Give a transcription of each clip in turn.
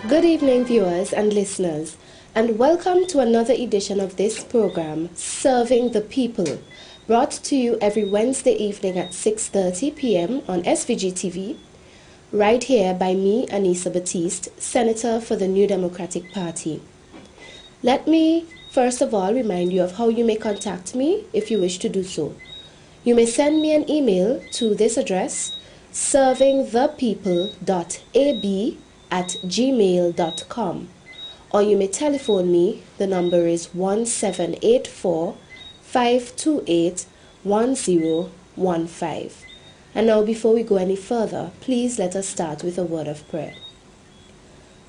Good evening, viewers and listeners, and welcome to another edition of this program, Serving the People, brought to you every Wednesday evening at 6:30 p.m. on SVG TV, right here by me, Anissa Batiste, Senator for the New Democratic Party. Let me first of all remind you of how you may contact me if you wish to do so. You may send me an email to this address, servingthepeople.ab@gmail.com, or you may telephone me. The number is 1784-528-1015. And now, before we go any further, please let us start with a word of prayer.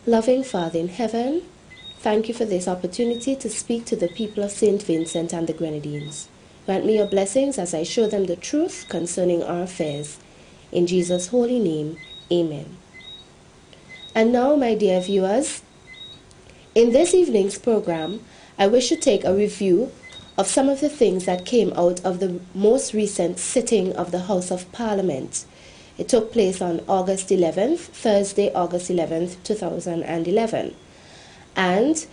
Loving Father in heaven, thank you for this opportunity to speak to the people of St. Vincent and the Grenadines. Grant me your blessings as I show them the truth concerning our affairs. In Jesus' holy name, amen. And now, my dear viewers, in this evening's program, I wish to take a review of some of the things that came out of the most recent sitting of the House of Parliament. It took place on August 11th, Thursday, August 11th, 2011. And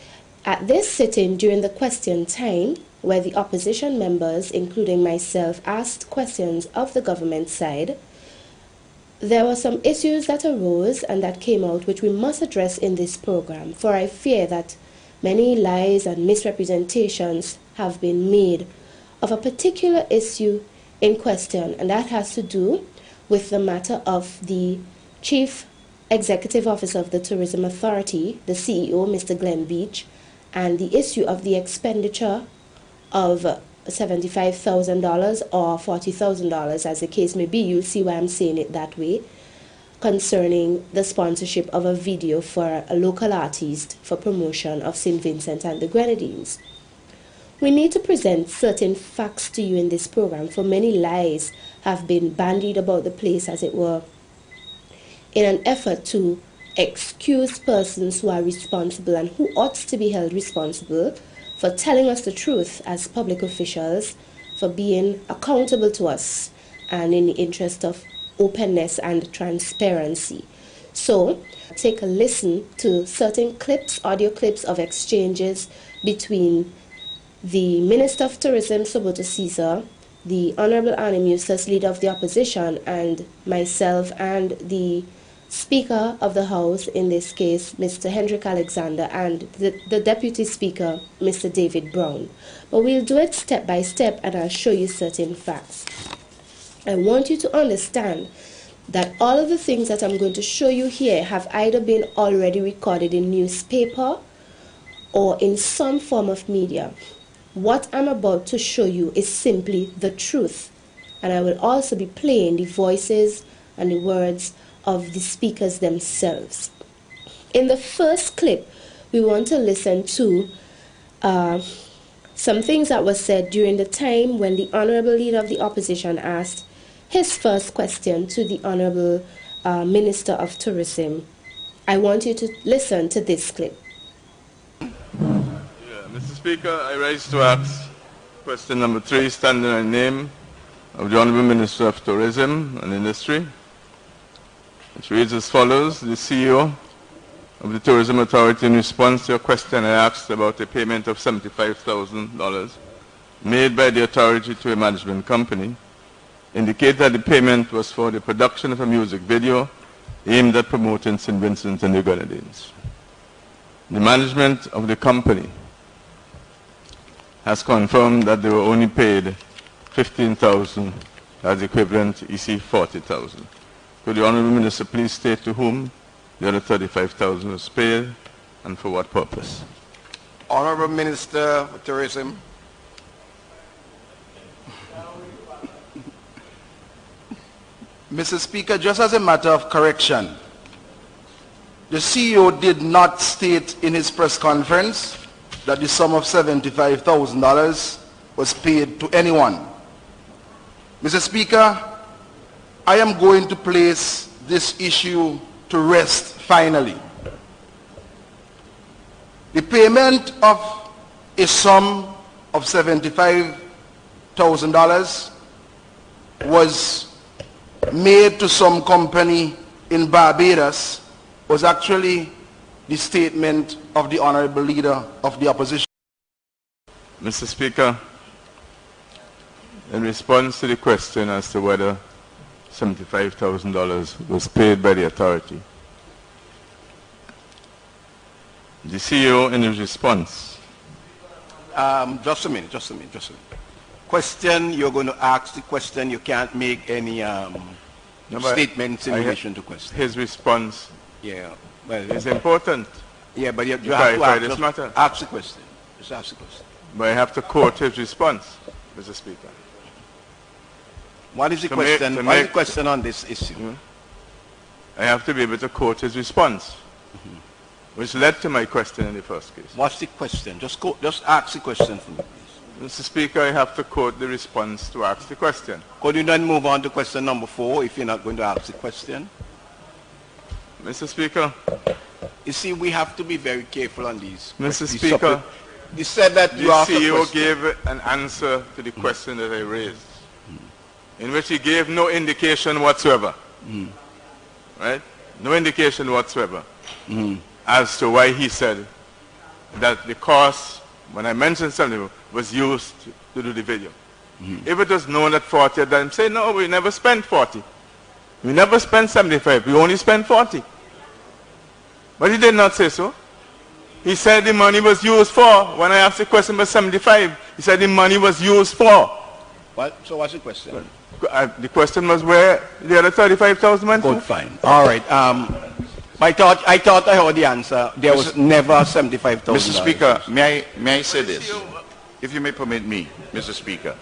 at this sitting, during the question time, where the opposition members, including myself, asked questions of the government side, there were some issues that arose and that came out which we must address in this program, for I fear that many lies and misrepresentations have been made of a particular issue in question, and that has to do with the matter of the Chief Executive Officer of the Tourism Authority, the CEO, Mr. Glenn Beach, and the issue of the expenditure of $75,000 or $40,000, as the case may be. You'll see why I'm saying it that way, concerning the sponsorship of a video for a local artist for promotion of St. Vincent and the Grenadines. We need to present certain facts to you in this program, for many lies have been bandied about the place, as it were, in an effort to excuse persons who are responsible and who ought to be held responsible for telling us the truth as public officials, for being accountable to us, and in the interest of openness and transparency. So, take a listen to certain clips, audio clips of exchanges between the Minister of Tourism, Soboto Caesar, the Honorable Annie Musas, Leader of the Opposition, and myself, and the Speaker of the House, in this case, Mr. Hendrik Alexander, and the Deputy Speaker, Mr. David Brown. But we'll do it step by step, and I'll show you certain facts. I want you to understand that all of the things that I'm going to show you here have either been already recorded in newspaper or in some form of media. What I'm about to show you is simply the truth, and I will also be playing the voices and the words of the speakers themselves. In the first clip, we want to listen to some things that were said during the time when the Honorable Leader of the Opposition asked his first question to the Honorable Minister of Tourism. I want you to listen to this clip. Mr. Speaker, I rise to ask question number 3, standing in name of the Honorable Minister of Tourism and Industry. It reads as follows: the CEO of the Tourism Authority, in response to a question I asked about a payment of $75,000 made by the authority to a management company, indicated that the payment was for the production of a music video aimed at promoting St. Vincent and the Grenadines. The management of the company has confirmed that they were only paid $15,000 as equivalent to EC $40,000. Could the Honourable Minister please state to whom the other $35,000 was paid and for what purpose? Honourable Minister of Tourism. Mr. Speaker, just as a matter of correction, the CEO did not state in his press conference that the sum of $75,000 was paid to anyone. Mr. Speaker, I am going to place this issue to rest finally. The payment of a sum of $75,000 was made to some company in Barbados was actually the statement of the Honorable Leader of the Opposition. Mr. Speaker, in response to the question as to whether $75,000 was paid by the authority, the CEO in his response. Just a minute. Question, you're going to ask the question, you can't make any statements in relation to question. His response, Yeah, well, is important. yeah, but you have to clarify this matter. ask the question. Just ask the question. But I have to quote his response, Mr. Speaker. What is the question? What is the question on this issue? I have to be able to quote his response, which led to my question in the first case. What's the question? Just ask the question for me, please. Mr. Speaker, I have to quote the response to ask the question. Could you then move on to question number 4 if you're not going to ask the question? Mr. Speaker. You see, we have to be very careful on these. Mr. Speaker. You said that the you asked a CEO question. gave an answer to the question that I raised, in which he gave no indication whatsoever, right? No indication whatsoever as to why he said that the cost, when I mentioned something, was used to do the video. If it was known that 40 had done, say, no, we never spent 40. We never spent 75. We only spent 40. But he did not say so. He said the money was used for, when I asked the question about 75, he said the money was used for. So what's the question? The question was where the other 35,000 went to. Good, fine. All right. I thought I heard the answer. There was never $75,000. Mr. Speaker, may I say this? If you may permit me, Mr. Speaker.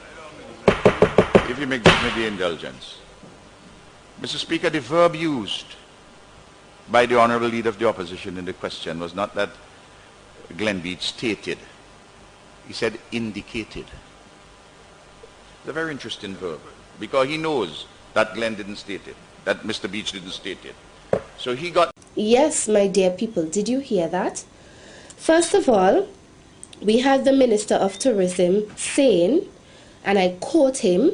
If you may give me the indulgence. Mr. Speaker, the verb used by the Honorable Leader of the Opposition in the question was not that Glenn Beach stated. He said indicated. It's a very interesting verb, because he knows that Glenn didn't state it, that Mr. Beach didn't state it. So he got... Yes, my dear people, did you hear that? First of all, we had the Minister of Tourism saying, and I quote him,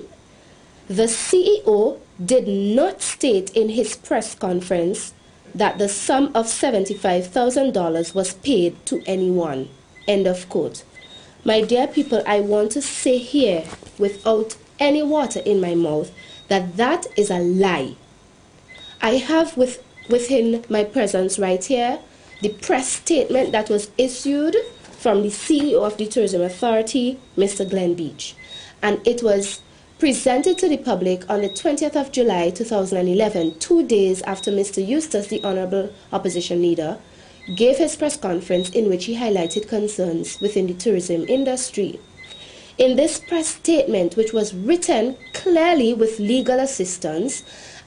the CEO did not state in his press conference that the sum of $75,000 was paid to anyone. End of quote. My dear people, I want to say here, without any water in my mouth, that that is a lie. I have within my presence right here the press statement that was issued from the CEO of the Tourism Authority, Mr. Glenn Beach. And it was presented to the public on the 20th of July 2011, 2 days after Mr. Eustace, the Honorable Opposition Leader, gave his press conference in which he highlighted concerns within the tourism industry. In this press statement, which was written clearly with legal assistance,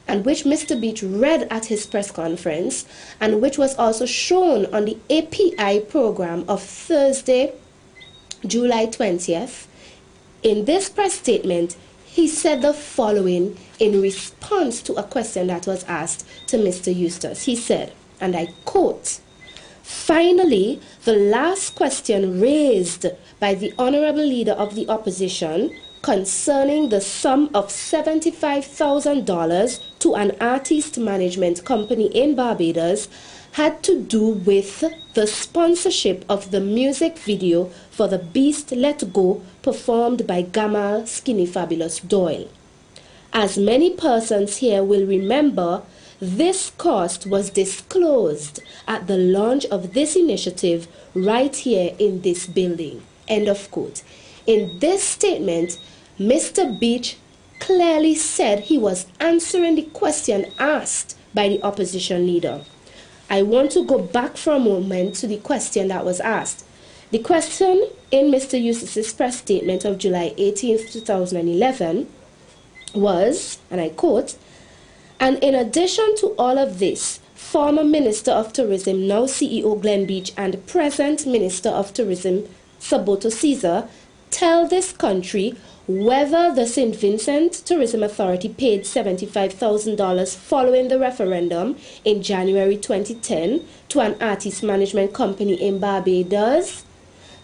and which Mr. Beach read at his press conference, and which was also shown on the API program of Thursday, July 20th, in this press statement, he said the following in response to a question that was asked to Mr. Eustace. He said, and I quote, "Finally, the last question raised by the Honorable Leader of the Opposition concerning the sum of $75,000 to an artist management company in Barbados had to do with the sponsorship of the music video for The Beast Let Go performed by Gamal Skinny Fabulous Doyle. As many persons here will remember, this cost was disclosed at the launch of this initiative right here in this building." End of quote. In this statement, Mr. Beach clearly said he was answering the question asked by the opposition leader. I want to go back for a moment to the question that was asked. The question in Mr. Eustace's press statement of July 18th, 2011 was, and I quote, "And in addition to all of this, former Minister of Tourism, now CEO Glenn Beach, and present Minister of Tourism Saboto Caesar tell this country whether the St. Vincent Tourism Authority paid $75,000 following the referendum in January 2010 to an artist management company in Barbados."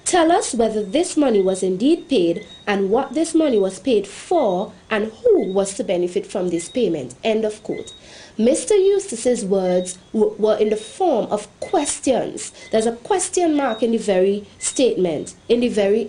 Tell us whether this money was indeed paid and what this money was paid for and who was to benefit from this payment. End of quote. Mr. Eustace's words were in the form of questions. There's a question mark in the very statement, in the very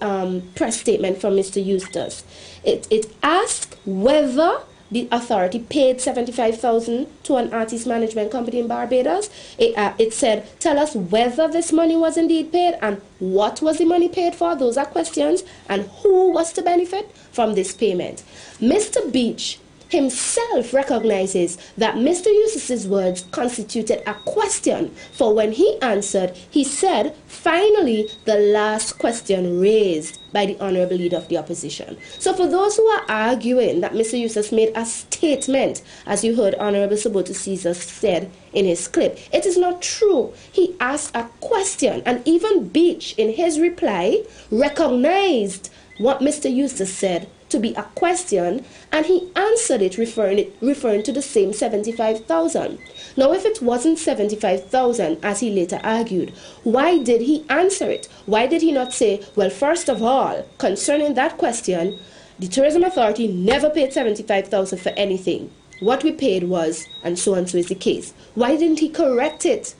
press statement from Mr. Eustace. It asked whether the authority paid $75,000 to an artist management company in Barbados. It said, tell us whether this money was indeed paid and what was the money paid for. Those are questions. And who was to benefit from this payment. Mr. Beach himself recognizes that Mr. Eustace's words constituted a question, for when he answered, he said, finally, the last question raised by the Honorable Leader of the Opposition. So for those who are arguing that Mr. Eustace made a statement, as you heard Honorable Sabotu Caesar said in his clip, it is not true. He asked a question, and even Beach, in his reply, recognized what Mr. Eustace said to be a question, and he answered it referring to the same 75,000. Now, if it wasn't 75,000, as he later argued, why did he answer it? Why did he not say, well, first of all, concerning that question, the Tourism Authority never paid 75,000 for anything. What we paid was, and so is the case. Why didn't he correct it?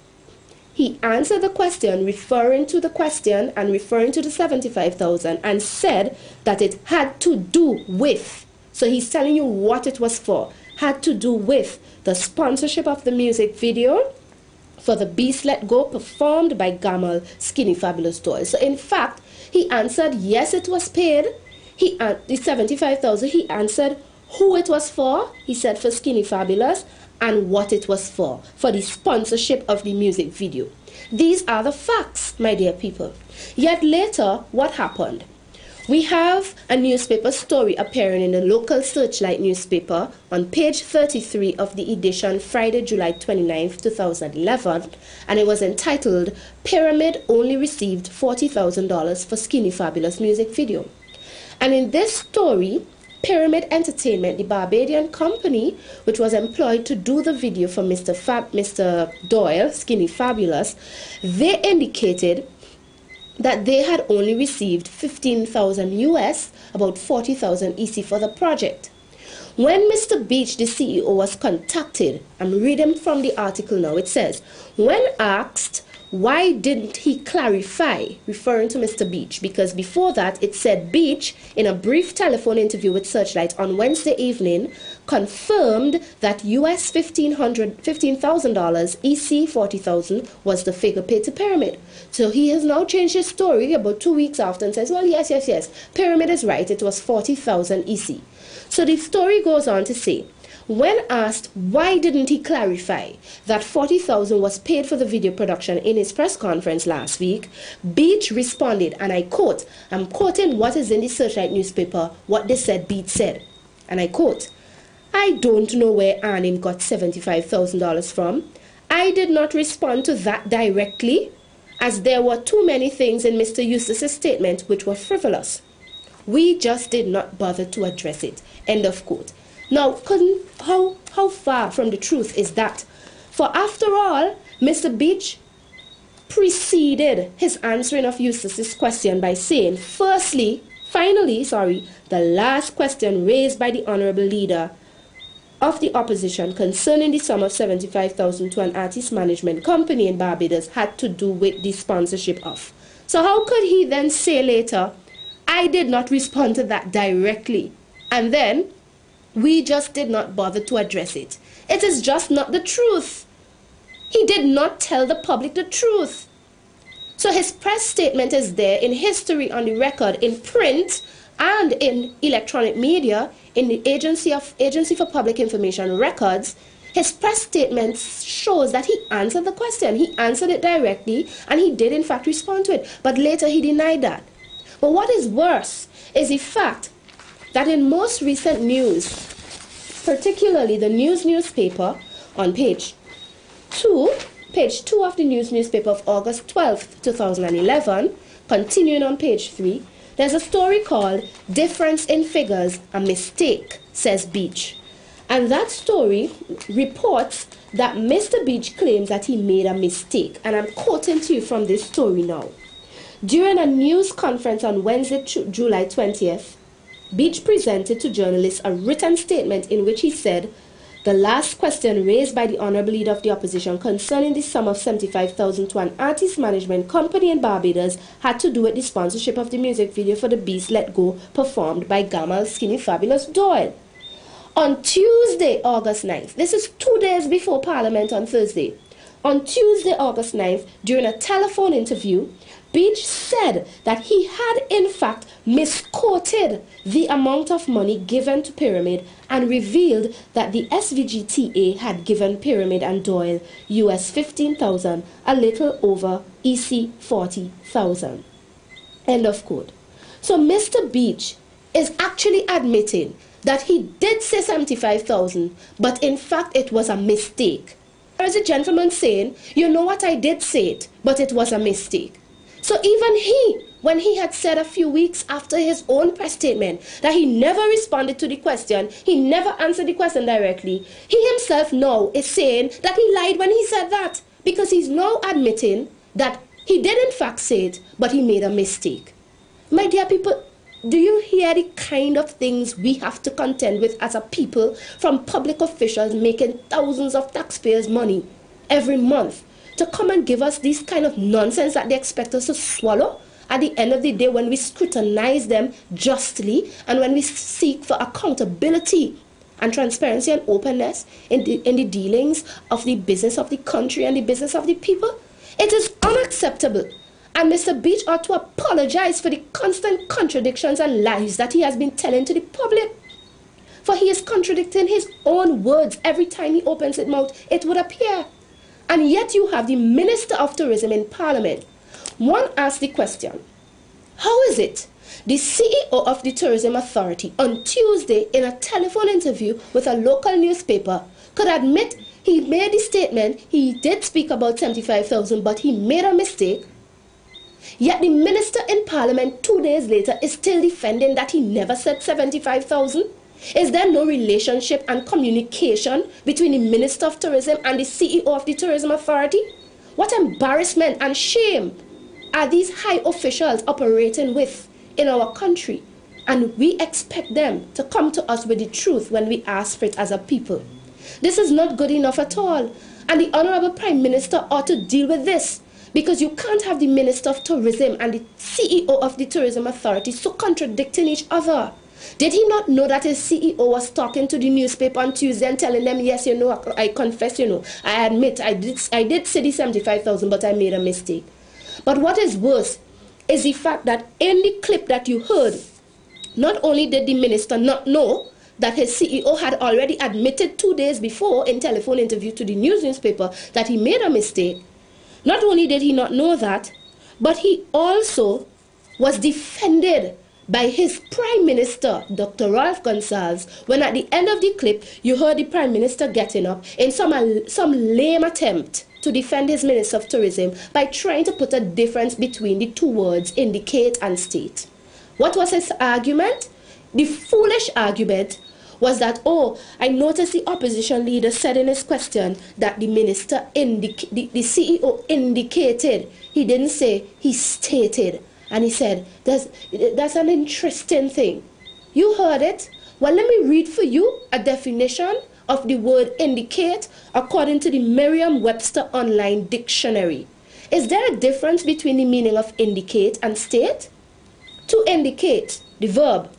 He answered the question, referring to the question and referring to the 75,000, and said that it had to do with, so he's telling you what it was for, had to do with the sponsorship of the music video for the Beast Let Go performed by Gamal Skinny Fabulous Toys. So in fact, he answered yes, it was paid. The 75,000, he answered who it was for. He said for Skinny Fabulous, and what it was for the sponsorship of the music video. These are the facts, my dear people. Yet later, what happened? We have a newspaper story appearing in the local Searchlight newspaper on page 33 of the edition Friday, July 29th, 2011, and it was entitled, Pyramid Only Received $40,000 for Skinny Fabulous Music Video. And in this story, Pyramid Entertainment, the Barbadian company, which was employed to do the video for Mr. Doyle, Skinny Fabulous, they indicated that they had only received 15,000 US, about 40,000 EC for the project. When Mr. Beach, the CEO, was contacted, I'm reading from the article now, it says, when asked why didn't he clarify, referring to Mr. Beach, because before that it said Beach, in a brief telephone interview with Searchlight on Wednesday evening, confirmed that US $15,000, EC 40,000 was the figure paid to Pyramid. So he has now changed his story about 2 weeks after and says, well, yes, Pyramid is right, it was 40,000 EC. So the story goes on to say, when asked why didn't he clarify that 40,000 was paid for the video production in his press conference last week, Beach responded, and I quote, I'm quoting what is in the Searchlight newspaper, what they said Beach said, and I quote, I don't know where Arnim got $75,000 from. I did not respond to that directly, as there were too many things in Mr. Eustace's statement which were frivolous. We just did not bother to address it. End of quote. Now, how far from the truth is that? For after all, Mr. Beach preceded his answering of Eustace's question by saying, finally, the last question raised by the Honorable Leader of the Opposition concerning the sum of $75,000 to an artist management company in Barbados had to do with the sponsorship of. So how could he then say later, I did not respond to that directly, and then we just did not bother to address it? It is just not the truth. He did not tell the public the truth. So his press statement is there in history, on the record, in print and in electronic media, in the Agency for Public Information Records. His press statement shows that he answered the question. He answered it directly, and he did in fact respond to it. But later he denied that. But what is worse is the fact that in most recent news, particularly the News newspaper on page 2 of the News newspaper of August 12th, 2011, continuing on page 3, there's a story called Difference in Figures, a Mistake, says Beach. And that story reports that Mr. Beach claims that he made a mistake. And I'm quoting to you from this story now. During a news conference on Wednesday, July 20th, Beach presented to journalists a written statement in which he said, "The last question raised by the Honourable Leader of the Opposition concerning the sum of $75,000 to an artist management company in Barbados had to do with the sponsorship of the music video for The Beast Let Go performed by Gamal Skinny Fabulous Doyle." On Tuesday, August 9th, this is 2 days before Parliament on Thursday. On Tuesday, August 9th, during a telephone interview, Beach said that he had in fact misquoted the amount of money given to Pyramid and revealed that the SVGTA had given Pyramid and Doyle US $15,000, a little over EC $40,000. End of quote. So Mr. Beach is actually admitting that he did say 75,000, but in fact it was a mistake. There is a gentleman saying, "You know what, I did say it, but it was a mistake." So even he, when he had said a few weeks after his own press statement that he never responded to the question, he never answered the question directly, he himself now is saying that he lied when he said that, because he's now admitting that he did in fact say it, but he made a mistake. My dear people, do you hear the kind of things we have to contend with as a people, from public officials making thousands of taxpayers' money every month to come and give us this kind of nonsense that they expect us to swallow at the end of the day when we scrutinize them justly and when we seek for accountability and transparency and openness in the dealings of the business of the country and the business of the people? It is unacceptable. And Mr. Beach ought to apologize for the constant contradictions and lies that he has been telling to the public. For he is contradicting his own words every time he opens his mouth, it would appear. And yet you have the Minister of Tourism in Parliament. One asked the question, how is it the CEO of the Tourism Authority on Tuesday in a telephone interview with a local newspaper could admit he made the statement, he did speak about 75,000, but he made a mistake, yet the Minister in Parliament 2 days later is still defending that he never said 75,000? Is there no relationship and communication between the Minister of Tourism and the CEO of the Tourism Authority? What embarrassment and shame are these high officials operating with in our country? And we expect them to come to us with the truth when we ask for it as a people. This is not good enough at all. And the Honorable Prime Minister ought to deal with this, because you can't have the Minister of Tourism and the CEO of the Tourism Authority so contradicting each other. Did he not know that his CEO was talking to the newspaper on Tuesday and telling them, yes, you know, I confess, you know, I admit, I did say the 75,000, but I made a mistake. But what is worse is the fact that in the clip that you heard, not only did the minister not know that his CEO had already admitted 2 days before in telephone interview to the newspaper that he made a mistake, not only did he not know that, but he also was defended by his Prime Minister, Dr. Ralph Gonsalves, when at the end of the clip, you heard the Prime Minister getting up in some lame attempt to defend his Minister of Tourism by trying to put a difference between the two words, indicate and state. What was his argument? The foolish argument was that, oh, I noticed the opposition leader said in his question that the minister, the CEO indicated. He didn't say, he stated. And he said, that's an interesting thing. You heard it? Well, let me read for you a definition of the word indicate according to the Merriam-Webster Online Dictionary. Is there a difference between the meaning of indicate and state? To indicate, the verb,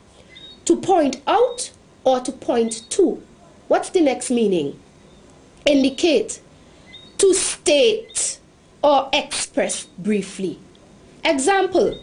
to point out or to point to. What's the next meaning? Indicate, to state or express briefly. Example,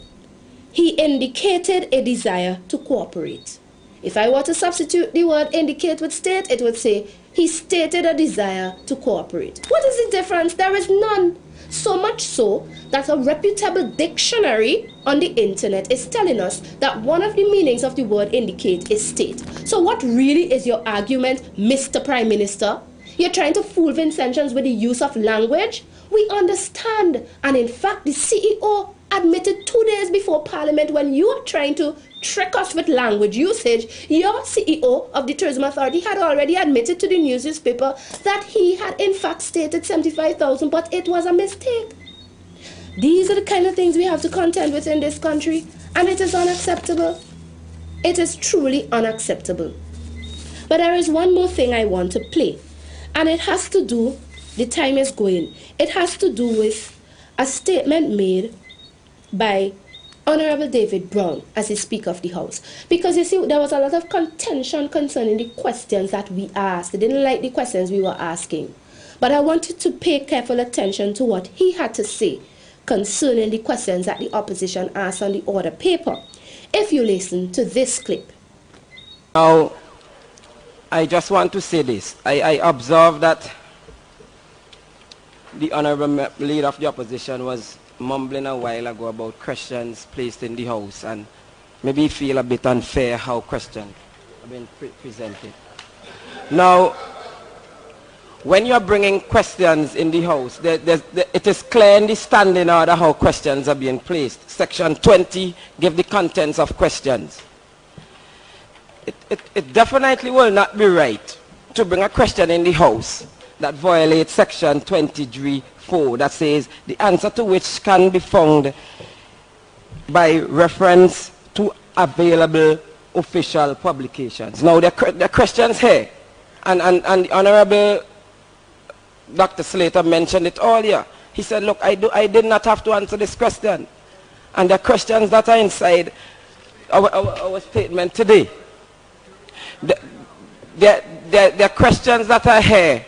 he indicated a desire to cooperate. If I were to substitute the word indicate with state, it would say, he stated a desire to cooperate. What is the difference? There is none. So much so that a reputable dictionary on the internet is telling us that one of the meanings of the word indicate is state. So what really is your argument, Mr. Prime Minister? You're trying to fool Vincentians with the use of language? We understand. And in fact, the CEO admitted 2 days before Parliament, when you are trying to trick us with language usage, your CEO of the Tourism Authority had already admitted to the newspaper that he had in fact stated 75,000, but it was a mistake. These are the kind of things we have to contend with in this country, and it is unacceptable. It is truly unacceptable. But there is one more thing I want to play, and it has to do, the time is going, it has to do with a statement made by Honorable David Brown as the Speaker of the House. Because you see, there was a lot of contention concerning the questions that we asked. They didn't like the questions we were asking. But I wanted to pay careful attention to what he had to say concerning the questions that the opposition asked on the order paper. If you listen to this clip. Now, I just want to say this. I observed that the Honorable Leader of the Opposition was mumbling a while ago about questions placed in the House, and maybe feel a bit unfair how questions have been presented. Now, when you're bringing questions in the House, it is clear in the standing order how questions are being placed. Section 20 gives the contents of questions. It definitely will not be right to bring a question in the House that violates Section 23(4) that says the answer to which can be found by reference to available official publications. Now, there are questions here, and the Honorable Dr. Slater mentioned it earlier. He said, look, I did not have to answer this question. And the questions that are inside our statement today. There are questions that are here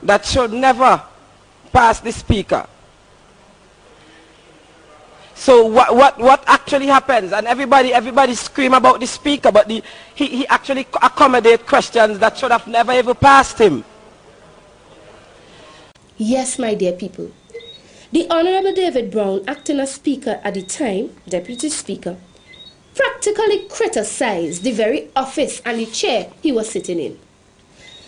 that should never pass the Speaker. So what actually happens? And everybody scream about the Speaker, but he actually accommodates questions that should have never ever passed him. Yes, my dear people. The Honorable David Brown, acting as Speaker at the time, Deputy Speaker, practically criticized the very office and the chair he was sitting in.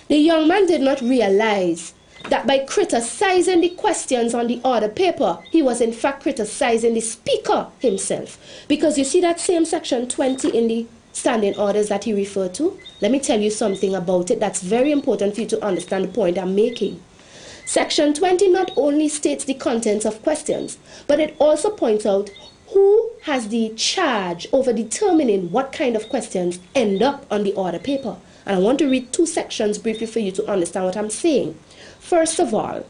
The young man did not realize that by criticizing the questions on the order paper, he was in fact criticizing the Speaker himself. Because you see that same Section 20 in the standing orders that he referred to? Let me tell you something about it that's very important for you to understand the point I'm making. Section 20 not only states the contents of questions, but it also points out who has the charge over determining what kind of questions end up on the order paper. And I want to read two sections briefly for you to understand what I'm saying. First of all,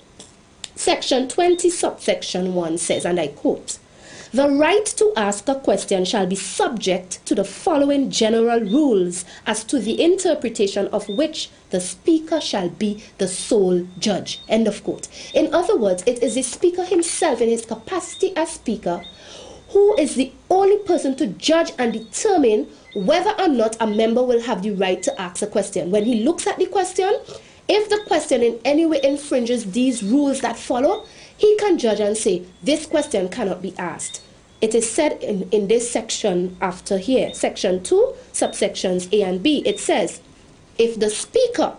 Section 20 subsection 1 says, and I quote, "The right to ask a question shall be subject to the following general rules as to the interpretation of which the Speaker shall be the sole judge." End of quote. In other words, it is the Speaker himself in his capacity as Speaker who is the only person to judge and determine whether or not a member will have the right to ask a question. When he looks at the question, if the question in any way infringes these rules that follow, he can judge and say, this question cannot be asked. It is said in this section after here, Section 2, subsections A and B, it says, if the Speaker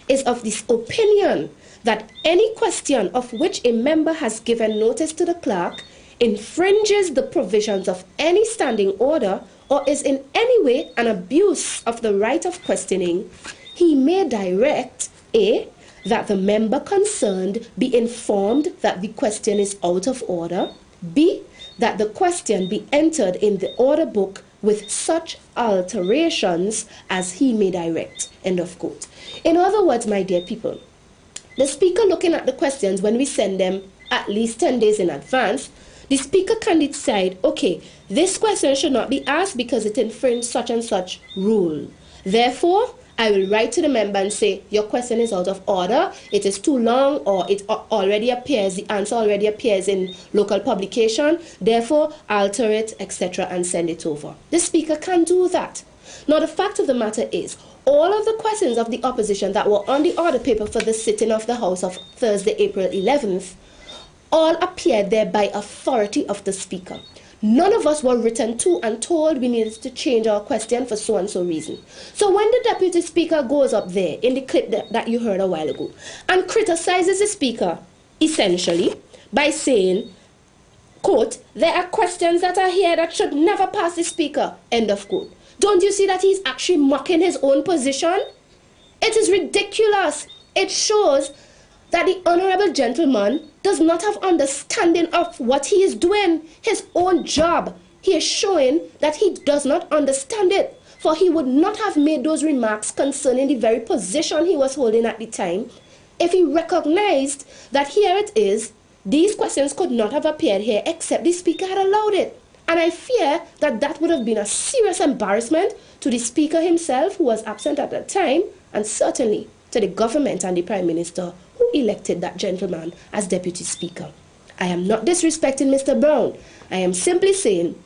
is of this opinion that any question of which a member has given notice to the clerk infringes the provisions of any standing order or is in any way an abuse of the right of questioning, he may direct A, that the member concerned be informed that the question is out of order, B, that the question be entered in the order book with such alterations as he may direct. End of quote. In other words, my dear people, the Speaker looking at the questions when we send them at least 10 days in advance, the Speaker can decide, okay, this question should not be asked because it infringes such and such rule. Therefore, I will write to the member and say, your question is out of order, it is too long, or it already appears, the answer already appears in local publication, therefore alter it, etc., and send it over. The Speaker can do that. Now, the fact of the matter is, all of the questions of the opposition that were on the order paper for the sitting of the House of Thursday, April 11th, all appeared there by authority of the Speaker. None of us were written to and told we needed to change our question for so and so reason. So when the Deputy Speaker goes up there in the clip that you heard a while ago and criticizes the Speaker essentially by saying, quote, there are questions that are here that should never pass the Speaker, end of quote. Don't you see that he's actually mocking his own position? It is ridiculous. It shows that the honorable gentleman does not have understanding of what he is doing, his own job. He is showing that he does not understand it, for he would not have made those remarks concerning the very position he was holding at the time if he recognized that here it is, these questions could not have appeared here except the Speaker had allowed it. And I fear that that would have been a serious embarrassment to the Speaker himself, who was absent at that time, and certainly to the government and the Prime Minister who elected that gentleman as Deputy Speaker. I am not disrespecting Mr. Brown. I am simply saying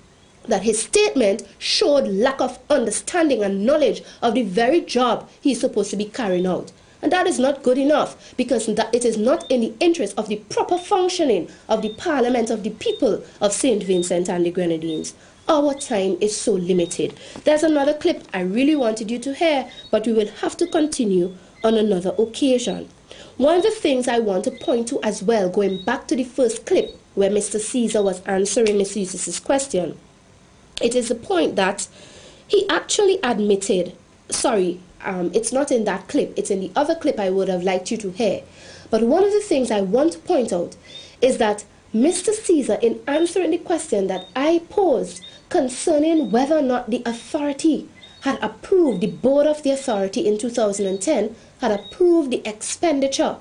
that his statement showed lack of understanding and knowledge of the very job he is supposed to be carrying out. And that is not good enough, because it is not in the interest of the proper functioning of the Parliament of the people of St. Vincent and the Grenadines. Our time is so limited. There's another clip I really wanted you to hear, but we will have to continue on another occasion. One of the things I want to point to as well, going back to the first clip where Mr. Caesar was answering Mr. Eustace's question, it is the point that he actually admitted, it's not in that clip, it's in the other clip I would have liked you to hear. But one of the things I want to point out is that Mr. Caesar, in answering the question that I posed concerning whether or not the authority had approved, the board of the authority in 2010 had approved the expenditure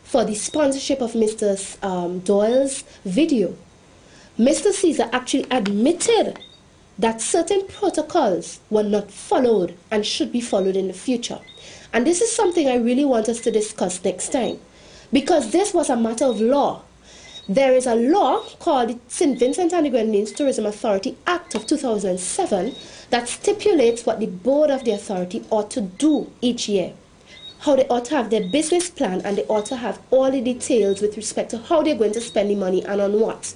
for the sponsorship of Mr. Doyle's video, Mr. Caesar actually admitted that certain protocols were not followed and should be followed in the future. And this is something I really want us to discuss next time, because this was a matter of law. There is a law called the St. Vincent and the Grenadines Tourism Authority Act of 2007 that stipulates what the board of the authority ought to do each year, how they ought to have their business plan, and they ought to have all the details with respect to how they're going to spend the money and on what.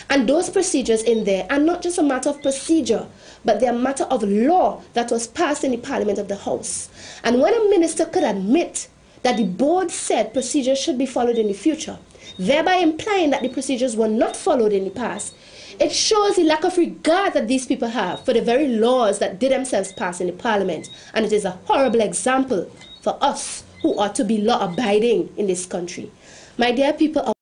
And those procedures in there are not just a matter of procedure, but they're a matter of law that was passed in the Parliament of the House. And when a minister could admit that the board said procedures should be followed in the future, thereby implying that the procedures were not followed in the past, it shows the lack of regard that these people have for the very laws that they themselves passed in the Parliament. And it is a horrible example for us who ought to be law-abiding in this country. My dear people,